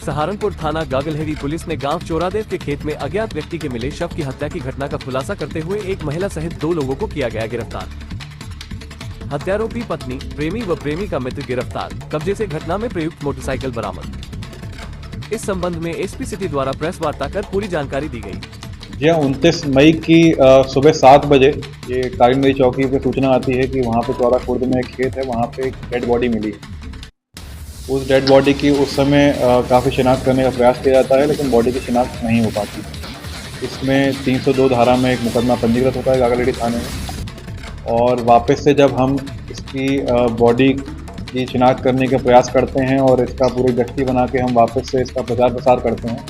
सहारनपुर थाना गागलहेड़ी पुलिस ने गांव चोरादेव के खेत में अज्ञात व्यक्ति के मिले शव की हत्या की घटना का खुलासा करते हुए एक महिला सहित 2 लोगों को किया गया गिरफ्तार। हत्यारोपी पत्नी, प्रेमी व प्रेमी का मित्र गिरफ्तार। कब्जे से घटना में प्रयुक्त मोटरसाइकिल बरामद। इस संबंध में एसपी सिटी द्वारा प्रेस वार्ता कर पूरी जानकारी दी गई। यह 29 मई की सुबह 7 बजे ये कालीनदी चौकी पे सूचना आती है कि वहाँ पे चौरा खुर्द में एक खेत है, वहाँ पे एक डेड बॉडी मिली है। उस डेड बॉडी की उस समय काफ़ी शिनाख्त करने का प्रयास किया जाता है, लेकिन बॉडी की शिनाख्त नहीं हो पाती। इसमें 302 धारा में एक मुकदमा पंजीकृत होता है गागलहेड़ी थाने में, और वापस से जब हम इसकी बॉडी की शिनाख्त करने का प्रयास करते हैं और इसका पूरी गश्ती बना के हम वापस से इसका प्रचार प्रसार करते हैं,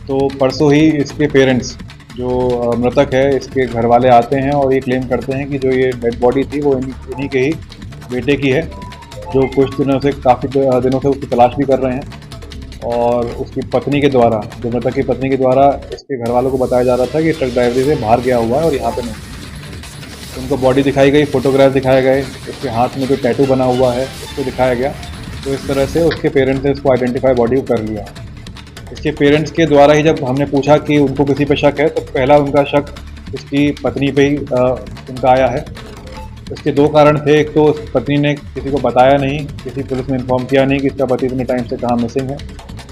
तो परसों ही इसके पेरेंट्स जो मृतक है इसके घर वाले आते हैं और ये क्लेम करते हैं कि जो ये डेड बॉडी थी वो इन्हीं के ही बेटे की है, जो कुछ दिनों से काफ़ी दिनों से उसकी तलाश भी कर रहे हैं। और उसकी पत्नी के द्वारा, जो मृतक की पत्नी के द्वारा इसके घर वालों को बताया जा रहा था कि ट्रक ड्राइवरी से बाहर गया हुआ है और यहाँ पे नहीं। उनको बॉडी दिखाई गई, फोटोग्राफ दिखाए गए, उसके हाथ में जो टैटू बना हुआ है उसको दिखाया गया। तो इस तरह से उसके पेरेंट्स ने इसको आइडेंटिफाई बॉडी को कर लिया। इसके पेरेंट्स के द्वारा ही जब हमने पूछा कि उनको किसी पे शक है, तो पहला उनका शक इसकी पत्नी पे ही उनका आया है। इसके 2 कारण थे। एक तो पत्नी ने किसी को बताया नहीं, किसी पुलिस में इन्फॉर्म किया नहीं कि इसका पति इतने टाइम से कहाँ मिसिंग है।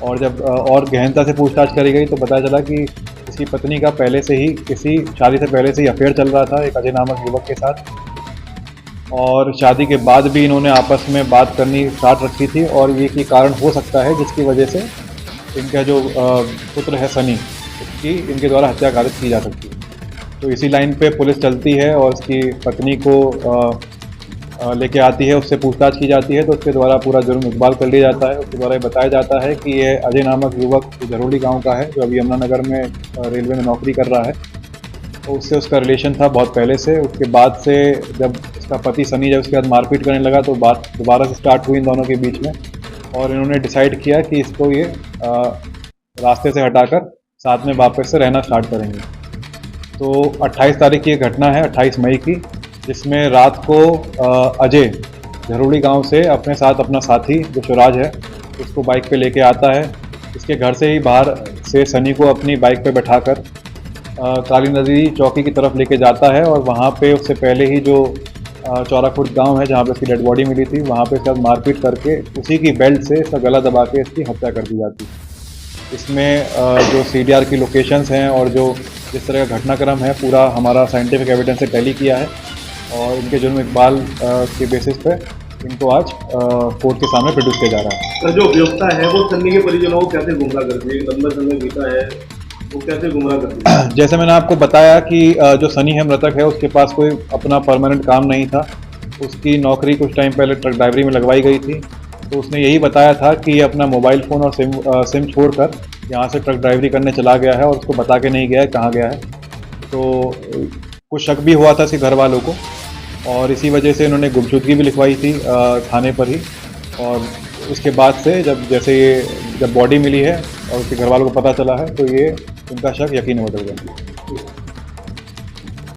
और जब और गहनता से पूछताछ करी गई तो पता चला कि इसकी पत्नी का पहले से ही किसी शादी से पहले से ही अफेयर चल रहा था एक अजय नामक युवक के साथ, और शादी के बाद भी इन्होंने आपस में बात करनी स्टार्ट रखी थी। और ये की कारण हो सकता है जिसकी वजह से इनका जो पुत्र है सनी, इसकी इनके द्वारा हत्या कारित की जा सकती है। तो इसी लाइन पे पुलिस चलती है और उसकी पत्नी को लेके आती है, उससे पूछताछ की जाती है। तो उसके द्वारा पूरा जुर्म इकबाल कर लिया जाता है। उसके द्वारा ये बताया जाता है कि ये अजय नामक युवक जो झरोली गाँव का है, जो अभी यमुनानगर में रेलवे में नौकरी कर रहा है, तो उससे उसका रिलेशन था बहुत पहले से। उसके बाद से जब इसका पति सनी जब उसके बाद मारपीट करने लगा तो बात दोबारा से स्टार्ट हुई इन दोनों के बीच में, और इन्होंने डिसाइड किया कि इसको ये रास्ते से हटाकर साथ में वापस से रहना स्टार्ट करेंगे। तो 28 तारीख की ये घटना है, 28 मई की, जिसमें रात को अजय झरोली गांव से अपने साथ अपना साथी जो शिवराज है उसको बाइक पे लेके आता है। इसके घर से ही बाहर से सनी को अपनी बाइक पे बैठाकर कालीनदी चौकी की तरफ लेके जाता है, और वहाँ पे उससे पहले ही जो चौरा खुर्द गाँव है जहाँ पे इसकी डेड बॉडी मिली थी, वहाँ पे सब मारपीट करके उसी की बेल्ट से इसका गला दबा के इसकी हत्या कर दी जाती है। इसमें जो CDR की लोकेशंस हैं और जो जिस तरह का घटनाक्रम है, पूरा हमारा साइंटिफिक एविडेंस से टैली किया है, और इनके जुर्म इकबाल के बेसिस पे इनको आज कोर्ट के सामने प्रोड्यूस किया जा रहा है। सर, जो अभियुक्ता है वो सन्नी के परिजनों को कैसे गुमराह करती है? लंबा समय बीता है, वो कैसे गुमराह करती है? जैसे मैंने आपको बताया कि जो सनी है मृतक है, उसके पास कोई अपना परमानेंट काम नहीं था। उसकी नौकरी कुछ टाइम पहले ट्रक ड्राइवरी में लगवाई गई थी। तो उसने यही बताया था कि ये अपना मोबाइल फ़ोन और सिम छोड़कर यहाँ से ट्रक ड्राइवरी करने चला गया है, और उसको बता के नहीं गया है कहाँ गया है। तो कुछ शक भी हुआ था इसके घर वालों को, और इसी वजह से इन्होंने गुमशुदगी भी लिखवाई थी थाने पर ही। और उसके बाद से जब बॉडी मिली है और उसके घर वालों को पता चला है, तो ये उनका शक यकीन बदल गया।